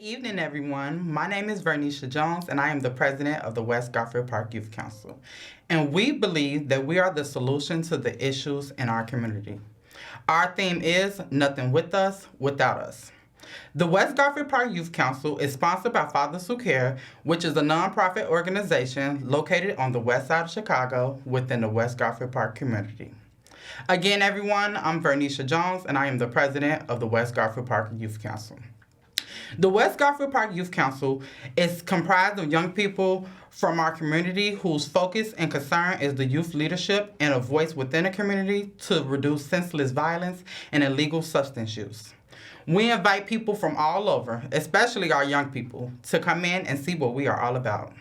evening, everyone. My name is Vernisha Jones, and I am the president of the West Garfield Park Youth Council. And we believe that we are the solution to the issues in our community. Our theme is Nothing With Us, Without Us. The West Garfield Park Youth Council is sponsored by Fathers Who Care, which is a nonprofit organization located on the west side of Chicago within the West Garfield Park community. Again, everyone, I'm Vernisha Jones, and I am the president of the West Garfield Park Youth Council. The West Garfield Park Youth Council is comprised of young people from our community whose focus and concern is the youth leadership and a voice within the community to reduce senseless violence and illegal substance use. We invite people from all over, especially our young people, to come in and see what we are all about.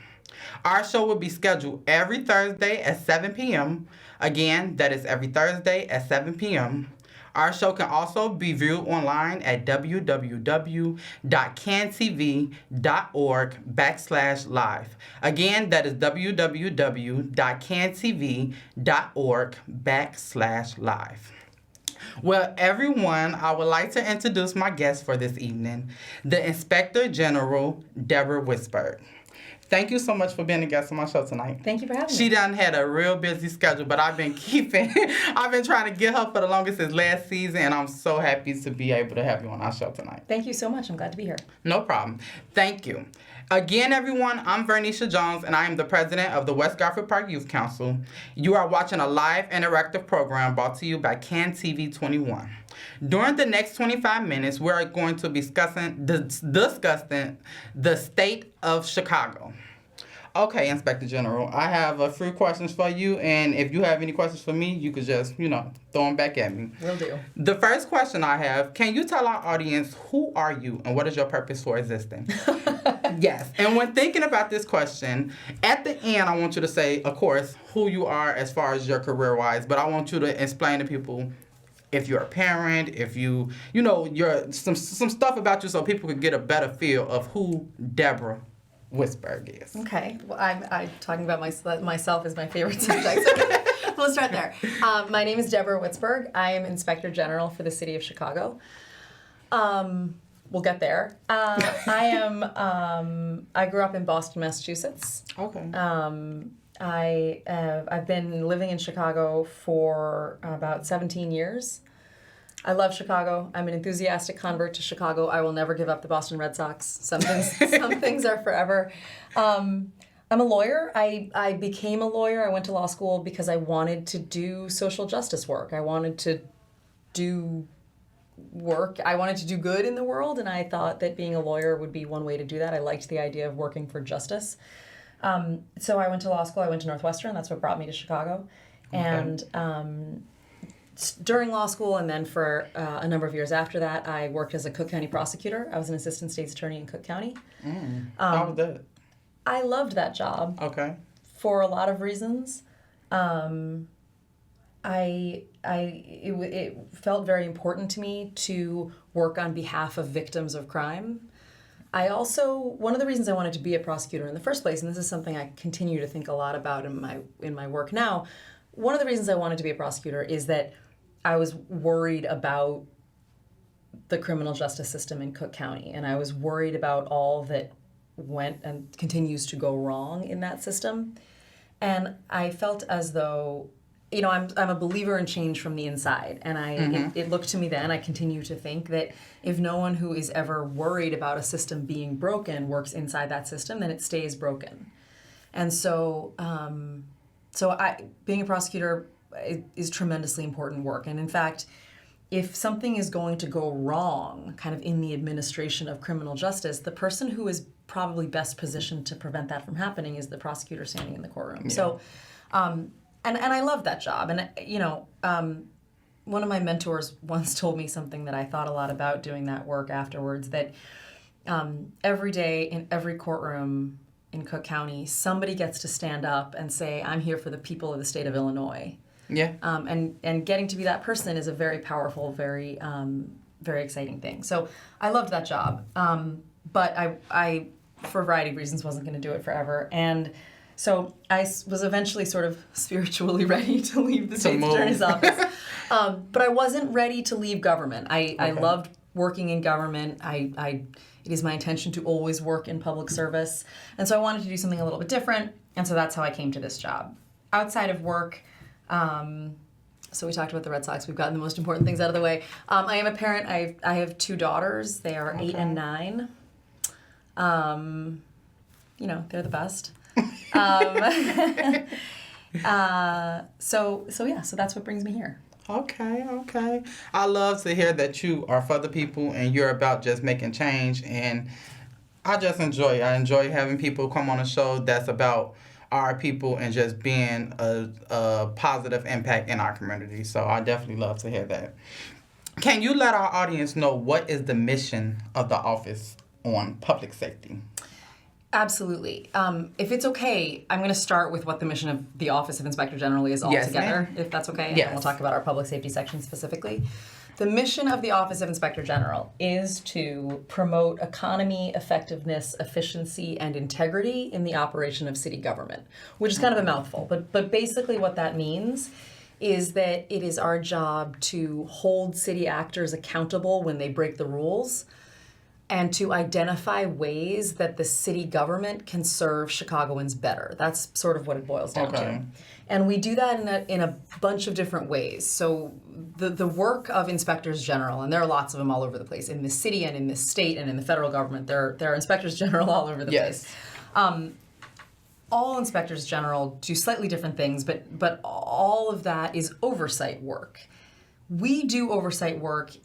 Our show will be scheduled every Thursday at 7 p.m. Again, that is every Thursday at 7 p.m. Our show can also be viewed online at www.cantv.org/live. Again, that is www.cantv.org/live. Well, everyone, I would like to introduce my guest for this evening, the Inspector General Deborah Witzburg. Thank you so much for being a guest on my show tonight. Thank you for having me. She done had a real busy schedule, but I've been trying to get her for the longest since last season, and I'm so happy to be able to have you on our show tonight. Thank you so much. I'm glad to be here. No problem. Thank you. Again, everyone, I'm Vernisha Jones, and I am the president of the West Garfield Park Youth Council. You are watching a live interactive program brought to you by Can TV 21. During the next 25 minutes, we are going to be discussing the state of Chicago. Okay, Inspector General, I have a few questions for you, and if you have any questions for me, you could just, throw them back at me. Will do. The first question I have, can you tell our audience who are you and what is your purpose for existing? Yes, and when thinking about this question, at the end, I want you to say, of course, who you are as far as your career-wise, but I want you to explain to people if you're a parent, if you're some stuff about you so people could get a better feel of who Deborah Witzburg is. Okay. Well, I'm talking about myself is my favorite subject. So we'll start there. My name is Deborah Witzburg. I am Inspector General for the City of Chicago. We'll get there. I grew up in Boston, Massachusetts. Okay. I've been living in Chicago for about 17 years. I love Chicago. I'm an enthusiastic convert to Chicago. I will never give up the Boston Red Sox. Some things are forever. I'm a lawyer. I became a lawyer. I went to law school because I wanted to do social justice work. I wanted to do work. I wanted to do good in the world, and I thought that being a lawyer would be one way to do that. I liked the idea of working for justice. So I went to law school. I went to Northwestern. That's what brought me to Chicago. Okay. And during law school and then for a number of years after that, I worked as a Cook County prosecutor. I was an assistant state's attorney in Cook County. How was that? I loved that job. Okay. For a lot of reasons. It felt very important to me to work on behalf of victims of crime. One of the reasons I wanted to be a prosecutor in the first place, and this is something I continue to think a lot about in my work now, one of the reasons I wanted to be a prosecutor is that I was worried about the criminal justice system in Cook County, and I was worried about all that went and continues to go wrong in that system. And I felt as though, I'm a believer in change from the inside, and it looked to me then, I continue to think that if no one who is ever worried about a system being broken works inside that system, then it stays broken. And so being a prosecutor is tremendously important work. And in fact, if something is going to go wrong kind of in the administration of criminal justice, the person who is probably best positioned to prevent that from happening is the prosecutor standing in the courtroom. Yeah. So, and I love that job. And, one of my mentors once told me something that I thought a lot about doing that work afterwards, that every day in every courtroom in Cook County, somebody gets to stand up and say, I'm here for the people of the state of Illinois. Yeah. And getting to be that person is a very powerful, very very exciting thing. So I loved that job. But I, for a variety of reasons, wasn't going to do it forever. And so I was eventually sort of spiritually ready to leave the state's attorney's office. But I wasn't ready to leave government. I loved working in government. It is my intention to always work in public service. And so I wanted to do something a little bit different. And so that's how I came to this job. Outside of work, so we talked about the Red Sox. We've gotten the most important things out of the way. I am a parent. I have 2 daughters. They are 8 and 9. They're the best. So that's what brings me here. Okay. I love to hear that you are for the people and you're about just making change. And I just enjoy it. I enjoy having people come on a show that's about our people and just being a positive impact in our community. So I definitely love to hear that. Can you let our audience know what is the mission of the Office on Public Safety? Absolutely. If it's okay, I'm going to start with what the mission of the Office of Inspector General is altogether, if that's okay. Yes. And we'll talk about our public safety section specifically. The mission of the Office of Inspector General is to promote economy, effectiveness, efficiency, and integrity in the operation of city government, which is kind of a mouthful. But basically what that means is that it is our job to hold city actors accountable when they break the rules, and to identify ways that the city government can serve Chicagoans better. That's sort of what it boils down to. And we do that in a bunch of different ways. So the work of inspectors general, and there are lots of them all over the place, in the city and in the state and in the federal government, there are inspectors general all over the place. All inspectors general do slightly different things, but all of that is oversight work. We do oversight work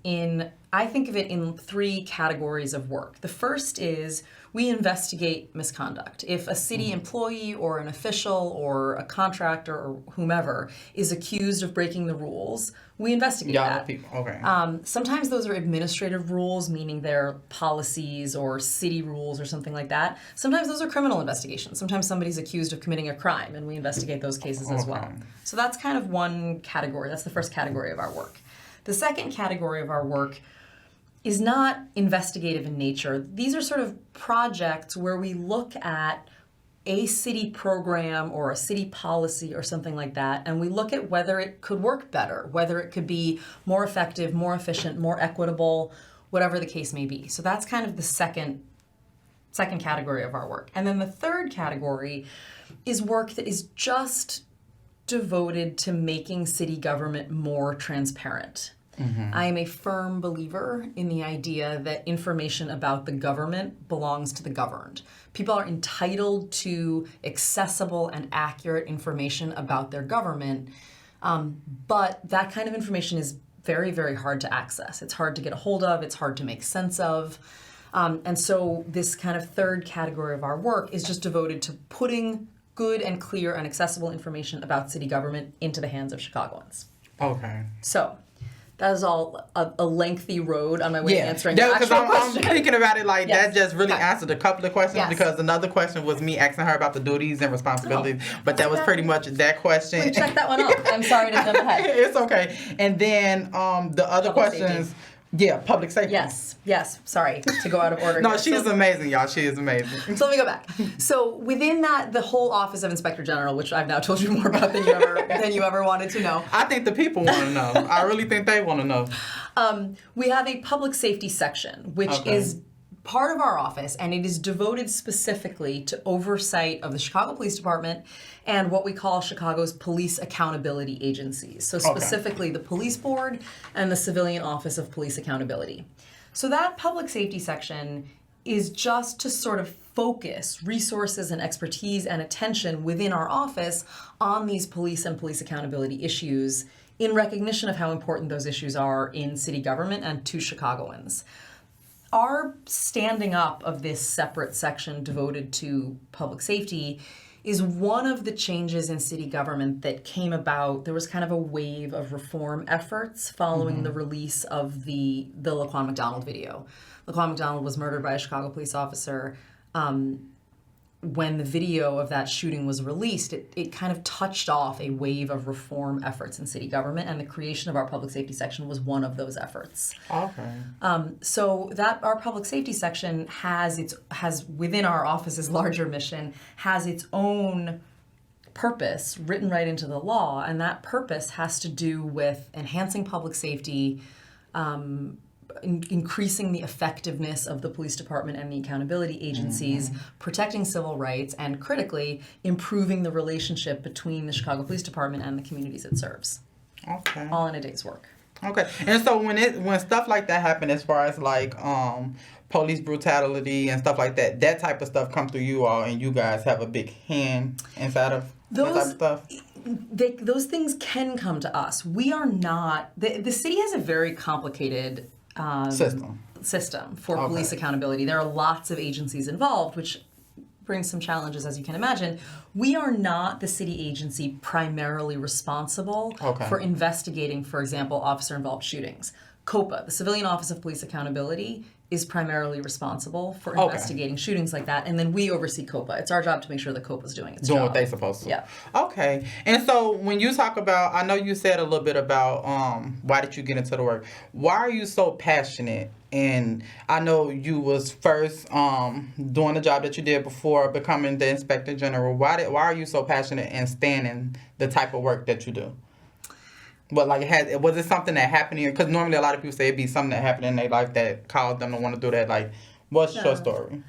I think of it in 3 categories of work. The first is we investigate misconduct. If a city employee or an official or a contractor or whomever is accused of breaking the rules, we investigate that. Sometimes those are administrative rules, meaning they're policies or city rules or something like that. Sometimes those are criminal investigations. Sometimes somebody's accused of committing a crime, and we investigate those cases as well. So that's kind of one category. That's the first category of our work. The second category of our work is not investigative in nature. These are sort of projects where we look at a city program or a city policy or something like that, and we look at whether it could work better, whether it could be more effective, more efficient, more equitable, whatever the case may be. So that's kind of the second category of our work. And then the third category is work that is just devoted to making city government more transparent. I am a firm believer in the idea that information about the government belongs to the governed. People are entitled to accessible and accurate information about their government, but that kind of information is very, very hard to access. It's hard to get a hold of. It's hard to make sense of. And so this kind of third category of our work is just devoted to putting good and clear and accessible information about city government into the hands of Chicagoans. So that is all a lengthy road on my way to answering the actual question. I'm thinking about it like that just really answered a couple of questions because another question was me asking her about the duties and responsibilities, but that was pretty much that question. We checked that one off. I'm sorry to jump ahead. It's okay. And then the other questions, public safety. Yes. Sorry to go out of order. No, she is amazing, y'all. She is amazing. So let me go back. So within that, the whole Office of Inspector General, which I've now told you more about than you ever wanted to know. I think the people want to know. I really think they want to know. We have a public safety section, which is part of our office, and it is devoted specifically to oversight of the Chicago Police Department and what we call Chicago's police accountability agencies. So specifically the Police Board and the Civilian Office of Police Accountability. So that public safety section is just to sort of focus resources and expertise and attention within our office on these police and police accountability issues in recognition of how important those issues are in city government and to Chicagoans. Our standing up of this separate section devoted to public safety is one of the changes in city government that came about. There was kind of a wave of reform efforts following the release of the Laquan McDonald video. Laquan McDonald was murdered by a Chicago police officer. When the video of that shooting was released, it kind of touched off a wave of reform efforts in city government, and the creation of our public safety section was one of those efforts. So that our public safety section has within our office's larger mission, has its own purpose written right into the law, and that purpose has to do with enhancing public safety, increasing the effectiveness of the police department and the accountability agencies, protecting civil rights, and critically, improving the relationship between the Chicago Police Department and the communities it serves. Okay. All in a day's work. Okay. And so when stuff like that happen, as far as like police brutality and stuff like that, that type of stuff come through you all, and you guys have a big hand inside of that type of stuff? Those things can come to us. We are not... The city has a very complicated system for police accountability. There are lots of agencies involved, which brings some challenges, as you can imagine. We are not the city agency primarily responsible for investigating, for example, officer-involved shootings. COPA, the Civilian Office of Police Accountability, is primarily responsible for investigating shootings like that, and then we oversee COPA. It's our job to make sure that COPA is doing its job. What they're supposed to. Yeah. Okay. And so when you talk about, I know you said a little bit about why did you get into the work. Why are you so passionate? And I know you was first doing the job that you did before becoming the Inspector General. Why are you so passionate and standing the type of work that you do? But like, was it something that happened here? Because normally a lot of people say it'd be something that happened in their life that caused them to want to do that. Like, what's your story?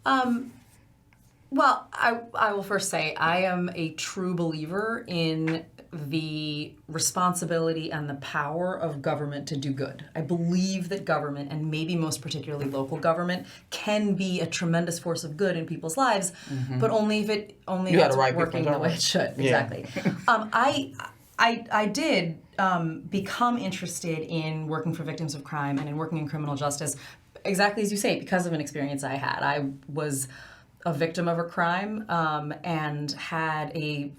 Well, I will first say I am a true believer in the responsibility and the power of government to do good. I believe that government, and maybe most particularly local government, can be a tremendous force of good in people's lives, but only if it's working the way it should. Yeah. Exactly. I did become interested in working for victims of crime and in working in criminal justice, exactly as you say, because of an experience I had. I was a victim of a crime and had a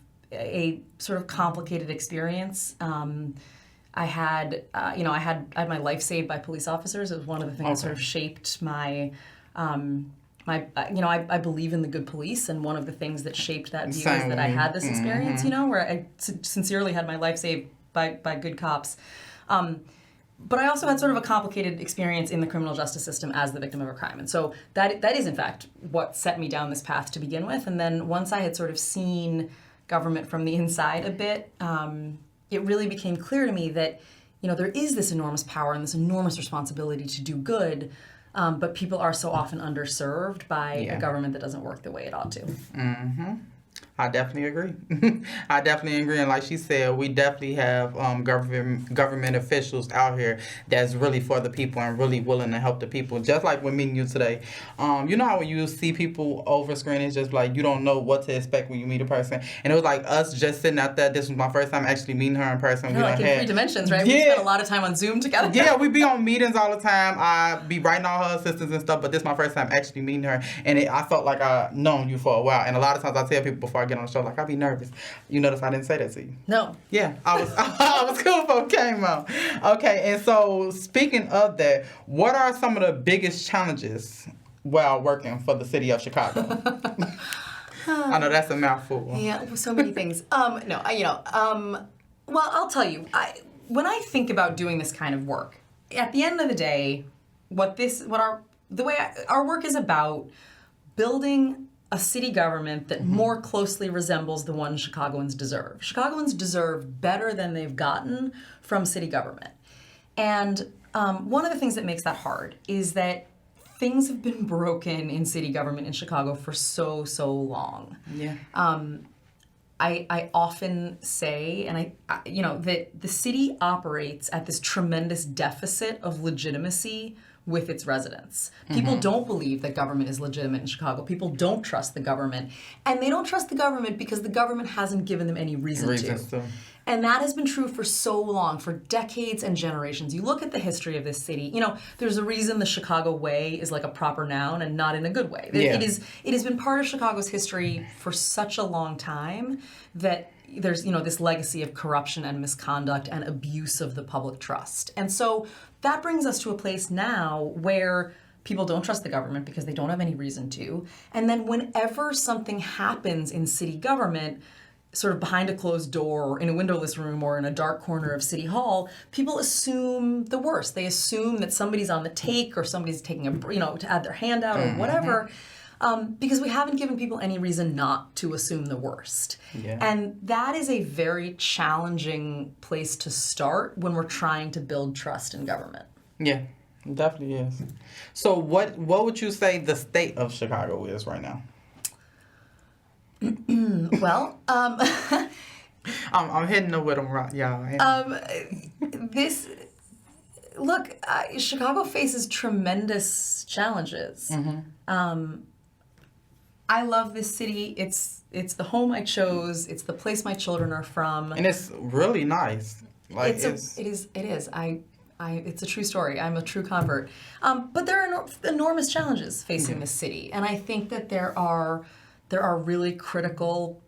sort of complicated experience. I had my life saved by police officers. It was one of the things that sort of shaped my. I believe in the good police, and one of the things that shaped that view is that I had this experience, where I sincerely had my life saved by good cops. But I also had sort of a complicated experience in the criminal justice system as the victim of a crime. And so that is, in fact, what set me down this path to begin with. And then once I had sort of seen government from the inside a bit, it really became clear to me that, there is this enormous power and this enormous responsibility to do good, but people are so often underserved by a government that doesn't work the way it ought to. Mm-hmm. I definitely agree. And like she said, we definitely have government officials out here that's really for the people and really willing to help the people. Just like with meeting you today. You know how when you see people over screen, it's just like you don't know what to expect when you meet a person. And it was like us just sitting out there. This was my first time actually meeting her in person. Like in 3 dimensions, right? Yeah. We spent a lot of time on Zoom together. Yeah, we be on meetings all the time. I be writing all her assistants and stuff, but this is my first time actually meeting her. And I felt like I've known you for a while. And a lot of times I tell people before I get on the show, like, I be nervous. You notice I didn't say that to you. No. Yeah, I was cool before it came out. Okay, and so speaking of that, what are some of the biggest challenges while working for the city of Chicago? I know that's a mouthful. Yeah, so many things. Well, I'll tell you, when I think about doing this kind of work, at the end of the day, our work is about building a city government that more closely resembles the one Chicagoans deserve. Chicagoans deserve better than they've gotten from city government. And one of the things that makes that hard is that things have been broken in city government in Chicago for so long. Yeah. I often say, that the city operates at this tremendous deficit of legitimacy with its residents. People don't believe that government is legitimate in Chicago. People don't trust the government. And they don't trust the government because the government hasn't given them any reason to. And that has been true for so long, for decades and generations. You look at the history of this city, there's a reason the Chicago way is like a proper noun and not in a good way. Yeah. It has been part of Chicago's history for such a long time that there's, this legacy of corruption and misconduct and abuse of the public trust. And so that brings us to a place now where people don't trust the government because they don't have any reason to. And then whenever something happens in city government, sort of behind a closed door or in a windowless room or in a dark corner of City Hall, people assume the worst. They assume that somebody's on the take or somebody's taking to add their hand out or whatever. Because we haven't given people any reason not to assume the worst. Yeah. And that is a very challenging place to start when we're trying to build trust in government. Yeah. It definitely is. So what would you say the state of Chicago is right now? Well, I'm hitting the with them right, y'all. this look, Chicago faces tremendous challenges. I love this city. It's the home I chose. It's the place my children are from. And it's really nice. Like It is. It's a true story. I'm a true convert. But there are enormous challenges facing this city, and I think that there are really critical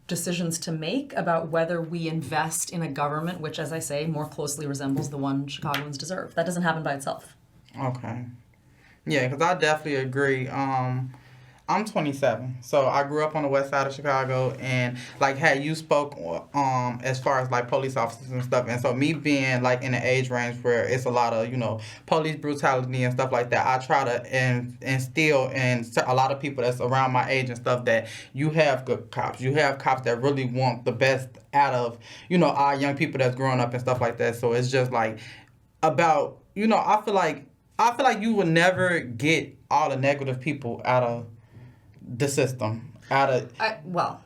decisions to make about whether we invest in a government which, as I say, more closely resembles the one Chicagoans deserve. That doesn't happen by itself. Okay. Yeah, because I definitely agree. I'm 27, so I grew up on the west side of Chicago, and like, you spoke as far as like police officers and stuff, and so me being like in the age range where it's a lot of police brutality and stuff like that, I try to instill in a lot of people that's around my age and stuff that you have good cops, you have cops that really want the best out of our young people that's growing up and stuff like that. So it's just like about I feel like you will never get all the negative people out of the system, well,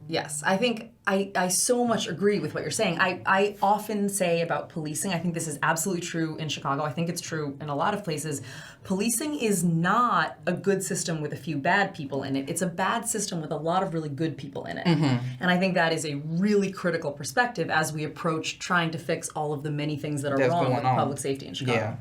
yes. I think I so much agree with what you're saying. I often say about policing, I think this is absolutely true in Chicago. I think it's true in a lot of places. Policing is not a good system with a few bad people in it. It's a bad system with a lot of really good people in it. And I think that is a really critical perspective as we approach trying to fix all of the many things that are wrong with public safety in Chicago. Yeah.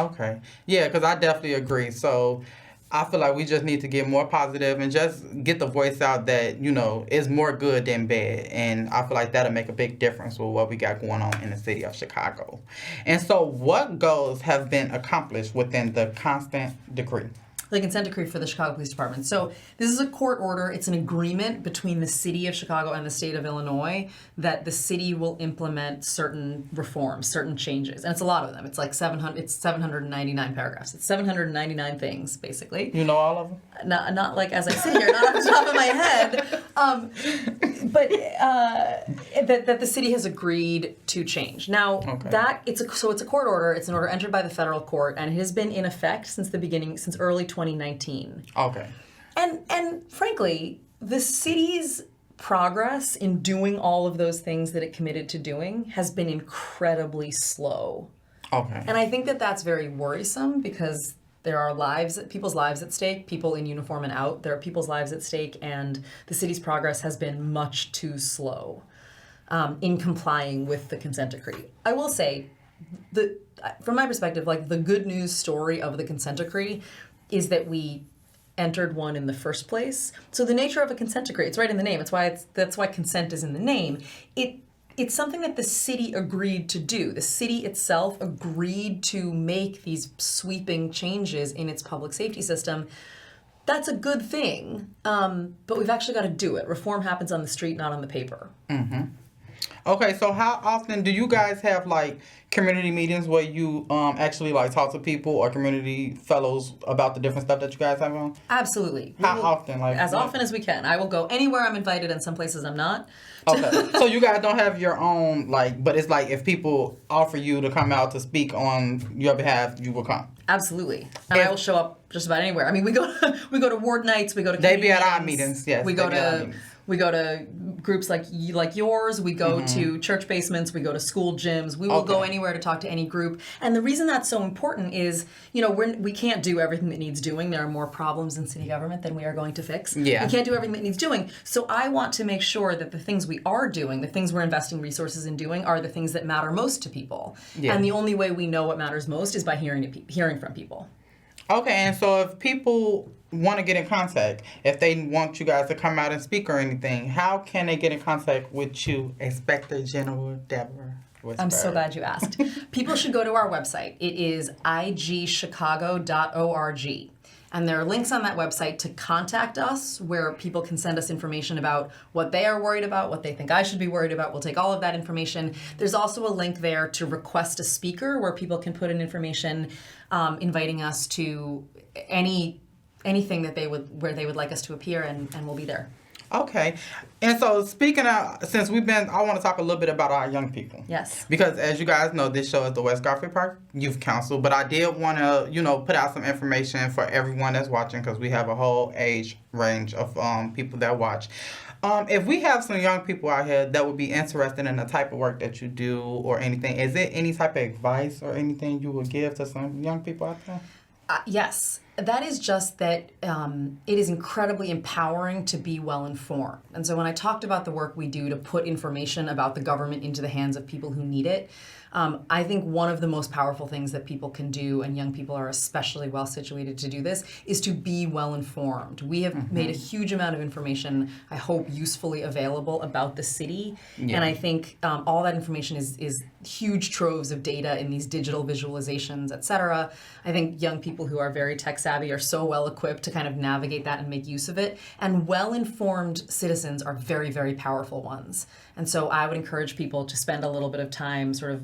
Okay. Yeah, because I definitely agree. So I feel like we just need to get more positive and just get the voice out that, it's more good than bad. And I feel like that'll make a big difference with what we got going on in the city of Chicago. And so what goals have been accomplished within the consent decree? The consent decree for the Chicago Police Department. So this is a court order. It's an agreement between the city of Chicago and the state of Illinois that the city will implement certain reforms, certain changes. And it's a lot of them. It's like 799 paragraphs. It's 799 things, basically. You know all of them? Not like as I sit here, not off the top of my head. But that the city has agreed to change. Now, it's a court order. It's an order entered by the federal court, and it has been in effect since early 2019. Okay. And frankly, the city's progress in doing all of those things that it committed to doing has been incredibly slow. Okay. And I think that that's very worrisome because there are people's lives at stake, people in uniform and out. There are people's lives at stake, and the city's progress has been much too slow in complying with the consent decree. I will say, from my perspective, like the good news story of the consent decree is that we entered one in the first place. So the nature of a consent decree, it's right in the name. That's why consent is in the name. It's something that the city agreed to do. The city itself agreed to make these sweeping changes in its public safety system. That's a good thing, but we've actually got to do it. Reform happens on the street, not on the paper. Mm-hmm. Okay, so how often do you guys have like community meetings where you actually like talk to people or community fellows about the different stuff that you guys have on? Absolutely. How often? Like as often as we can. I will go anywhere I'm invited, and some places I'm not. Okay, so you guys don't have your own but it's like if people offer you to come out to speak on your behalf, you will come. Absolutely, and I will show up just about anywhere. I mean, we go to ward nights, we go to they be at our meetings. Yes, we go to groups like yours. We go to church basements. We go to school gyms. We will go anywhere to talk to any group. And the reason that's so important is, we can't do everything that needs doing. There are more problems in city government than we are going to fix. Yeah. We can't do everything that needs doing. So I want to make sure that the things we are doing, the things we're investing resources in doing, are the things that matter most to people. Yeah. And the only way we know what matters most is by hearing from people. Okay, and so if people want to get in contact, if they want you guys to come out and speak or anything, how can they get in contact with you, Inspector General Deborah Witzburg? I'm so glad you asked. People should go to our website. It is igchicago.org. And there are links on that website to contact us where people can send us information about what they are worried about, what they think I should be worried about. We'll take all of that information. There's also a link there to request a speaker where people can put in information inviting us to anything that where they would like us to appear, and we'll be there. Okay. And so speaking of, I want to talk a little bit about our young people. Yes. Because as you guys know, this show is the West Garfield Park Youth Council, but I did want to, put out some information for everyone that's watching because we have a whole age range of people that watch. If we have some young people out here that would be interested in the type of work that you do or anything, is there any type of advice or anything you would give to some young people out there? Yes. That is just that it is incredibly empowering to be well informed. And so when I talked about the work we do to put information about the government into the hands of people who need it, I think one of the most powerful things that people can do, and young people are especially well situated to do this, is to be well informed. We have made a huge amount of information, I hope, usefully available about the city. Yeah. And I think all that information is huge troves of data in these digital visualizations, et cetera. I think young people who are very tech savvy are so well equipped to kind of navigate that and make use of it. And well-informed citizens are very, very powerful ones. And so I would encourage people to spend a little bit of time sort of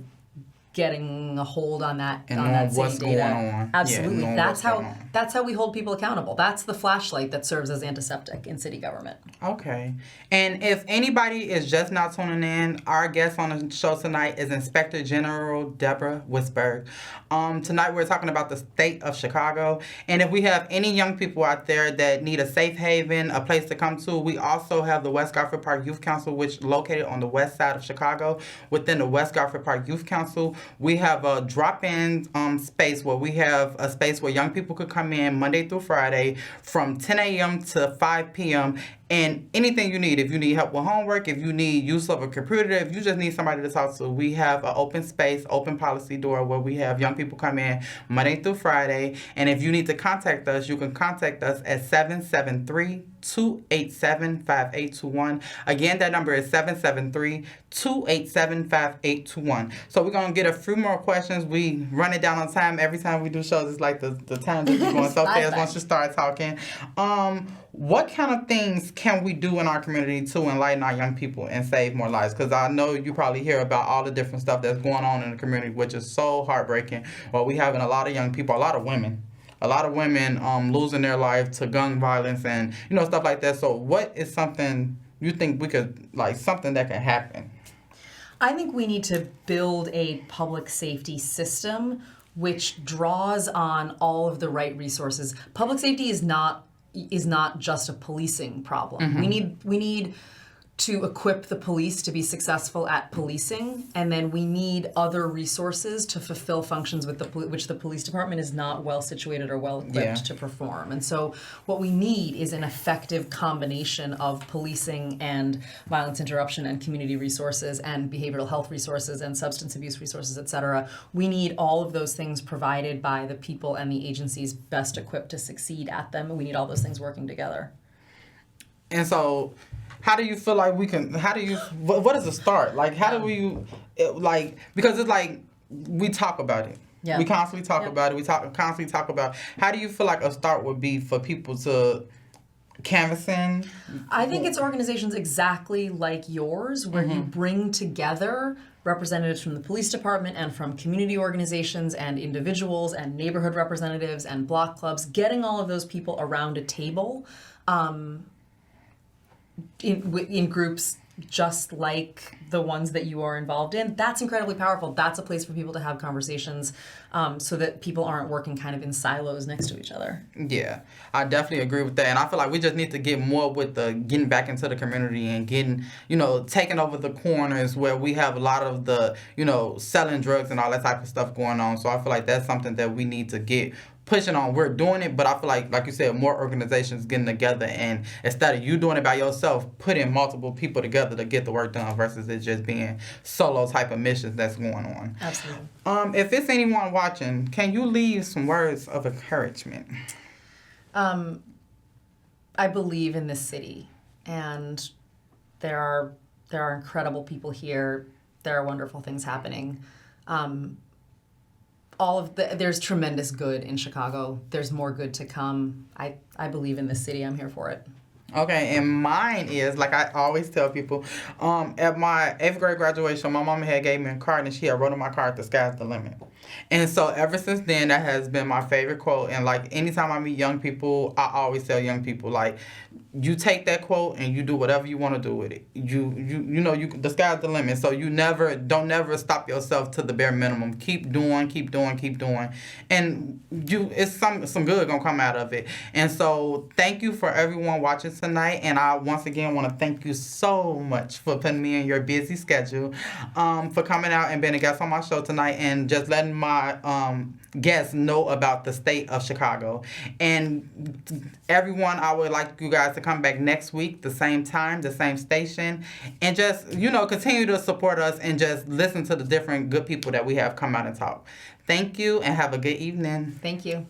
getting a hold on that and on that city what's data. Going on. Absolutely. Yeah, that's how we hold people accountable. That's the flashlight that serves as antiseptic in city government. Okay. And if anybody is just not tuning in, our guest on the show tonight is Inspector General Deborah Witzburg. Tonight we're talking about the state of Chicago. And if we have any young people out there that need a safe haven, a place to come to, we also have the West Garfield Park Youth Council, which is located on the west side of Chicago. Within the West Garfield Park Youth Council, we have a drop-in space where we have a space where young people could come in Monday through Friday from 10 a.m. to 5 p.m. And anything you need, if you need help with homework, if you need use of a computer, if you just need somebody to talk to, we have an open space, open policy door where we have young people come in Monday through Friday. And if you need to contact us, you can contact us at 773-287-5821. Again, that number is 773-287-5821. So we're going to get a few more questions. We run it down on time. Every time we do shows, it's like the time just going so fast once you start talking. What kind of things can we do in our community to enlighten our young people and save more lives? Because I know you probably hear about all the different stuff that's going on in the community, which is so heartbreaking. Well, we having a lot of young people, a lot of women losing their life to gun violence and, stuff like that. So what is something you think we could, something that can happen? I think we need to build a public safety system which draws on all of the right resources. Public safety is not just a policing problem. We need to equip the police to be successful at policing, and then we need other resources to fulfill functions with which the police department is not well situated or well equipped to perform. And so what we need is an effective combination of policing and violence interruption and community resources and behavioral health resources and substance abuse resources, et cetera. We need all of those things provided by the people and the agencies best equipped to succeed at them, and we need all those things working together. And so how do you feel like we can, what is the start? How do we, because it's we talk about it. Yeah. We constantly talk about it. We constantly talk about, how do you feel like a start would be for people to canvassing? I think it's organizations exactly like yours where you bring together representatives from the police department and from community organizations and individuals and neighborhood representatives and block clubs, getting all of those people around a table in groups just like the ones that you are involved in. That's incredibly powerful. That's a place for people to have conversations so that people aren't working kind of in silos next to each other. Yeah, I definitely agree with that. And I feel like we just need to get more with the getting back into the community and getting, taking over the corners where we have a lot of the, selling drugs and all that type of stuff going on. So I feel like that's something that we need to get pushing on. We're doing it, but I feel like you said, more organizations getting together, and instead of you doing it by yourself, putting multiple people together to get the work done versus it just being solo type of missions that's going on. Absolutely. If it's anyone watching, can you leave some words of encouragement? I believe in this city, and there are incredible people here. There are wonderful things happening. There's tremendous good in Chicago. There's more good to come. I believe in this city. I'm here for it. Okay, and mine is, like I always tell people, at my 8th grade graduation, my mama had gave me a card, and she had wrote on my card, "The sky's the limit." And so ever since then, that has been my favorite quote. And anytime I meet young people, I always tell young people, you take that quote and you do whatever you want to do with it. The sky's the limit. So don't never stop yourself to the bare minimum. Keep doing, and it's some good gonna come out of it. And so thank you for everyone watching tonight. And I once again want to thank you so much for putting me in your busy schedule, for coming out and being a guest on my show tonight, and just letting my guests know about the state of Chicago. And everyone, I would like you guys to come back next week, the same time, the same station, and just, continue to support us and just listen to the different good people that we have come out and talk. Thank you, and have a good evening. Thank you.